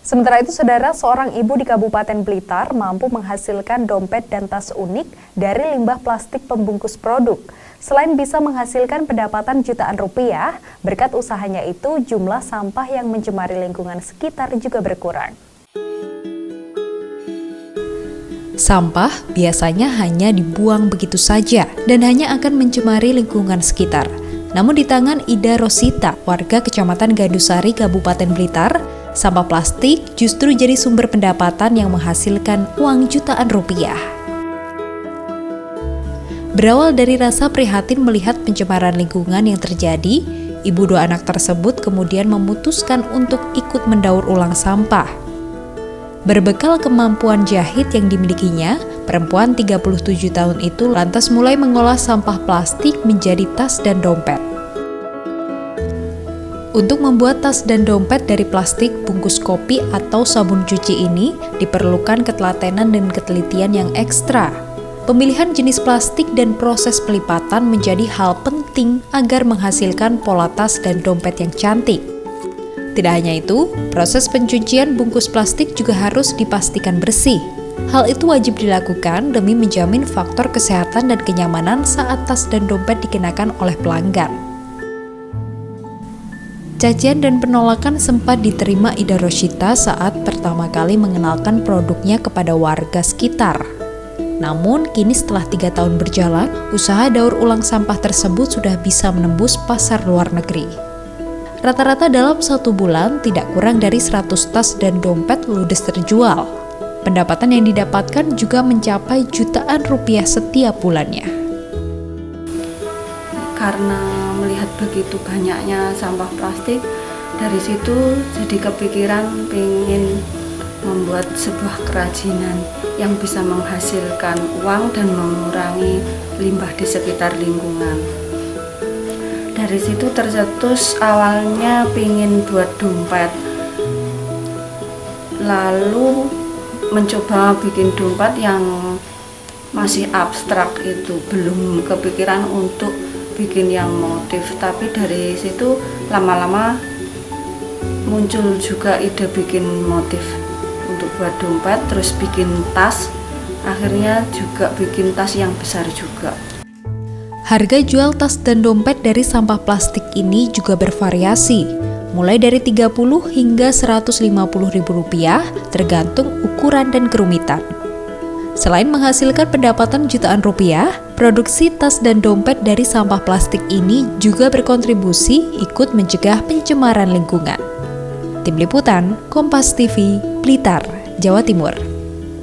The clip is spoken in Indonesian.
Sementara itu, saudara, seorang ibu di Kabupaten Blitar mampu menghasilkan dompet dan tas unik dari limbah plastik pembungkus produk. Selain bisa menghasilkan pendapatan jutaan rupiah, berkat usahanya itu jumlah sampah yang mencemari lingkungan sekitar juga berkurang. Sampah biasanya hanya dibuang begitu saja dan hanya akan mencemari lingkungan sekitar. Namun di tangan Ida Rosita, warga Kecamatan Gadusari, Kabupaten Blitar, sampah plastik justru jadi sumber pendapatan yang menghasilkan uang jutaan rupiah. Berawal dari rasa prihatin melihat pencemaran lingkungan yang terjadi, ibu dua anak tersebut kemudian memutuskan untuk ikut mendaur ulang sampah. Berbekal kemampuan jahit yang dimilikinya, perempuan 37 tahun itu lantas mulai mengolah sampah plastik menjadi tas dan dompet. Untuk membuat tas dan dompet dari plastik bungkus kopi atau sabun cuci ini diperlukan ketelatenan dan ketelitian yang ekstra. Pemilihan jenis plastik dan proses pelipatan menjadi hal penting agar menghasilkan pola tas dan dompet yang cantik. Tidak hanya itu, proses pencucian bungkus plastik juga harus dipastikan bersih. Hal itu wajib dilakukan demi menjamin faktor kesehatan dan kenyamanan saat tas dan dompet dikenakan oleh pelanggan. Cacian dan penolakan sempat diterima Ida Rosita saat pertama kali mengenalkan produknya kepada warga sekitar. Namun, kini setelah 3 tahun berjalan, usaha daur ulang sampah tersebut sudah bisa menembus pasar luar negeri. Rata-rata dalam 1 bulan tidak kurang dari 100 tas dan dompet ludes terjual. Pendapatan yang didapatkan juga mencapai jutaan rupiah setiap bulannya. Karena melihat begitu banyaknya sampah plastik, dari situ jadi kepikiran pengen membuat sebuah kerajinan yang bisa menghasilkan uang dan mengurangi limbah di sekitar lingkungan. Dari situ tercetus awalnya pengen buat dompet, lalu mencoba bikin dompet yang masih abstrak, itu belum kepikiran untuk bikin yang motif. Tapi dari situ lama-lama muncul juga ide bikin motif untuk buat dompet, terus bikin tas, akhirnya juga bikin tas yang besar juga. Harga jual tas dan dompet dari sampah plastik ini juga bervariasi, mulai dari 30 hingga Rp150.000 tergantung ukuran dan kerumitan. Selain menghasilkan pendapatan jutaan rupiah, produksi tas dan dompet dari sampah plastik ini juga berkontribusi ikut mencegah pencemaran lingkungan. Tim Liputan, Kompas TV, Blitar, Jawa Timur.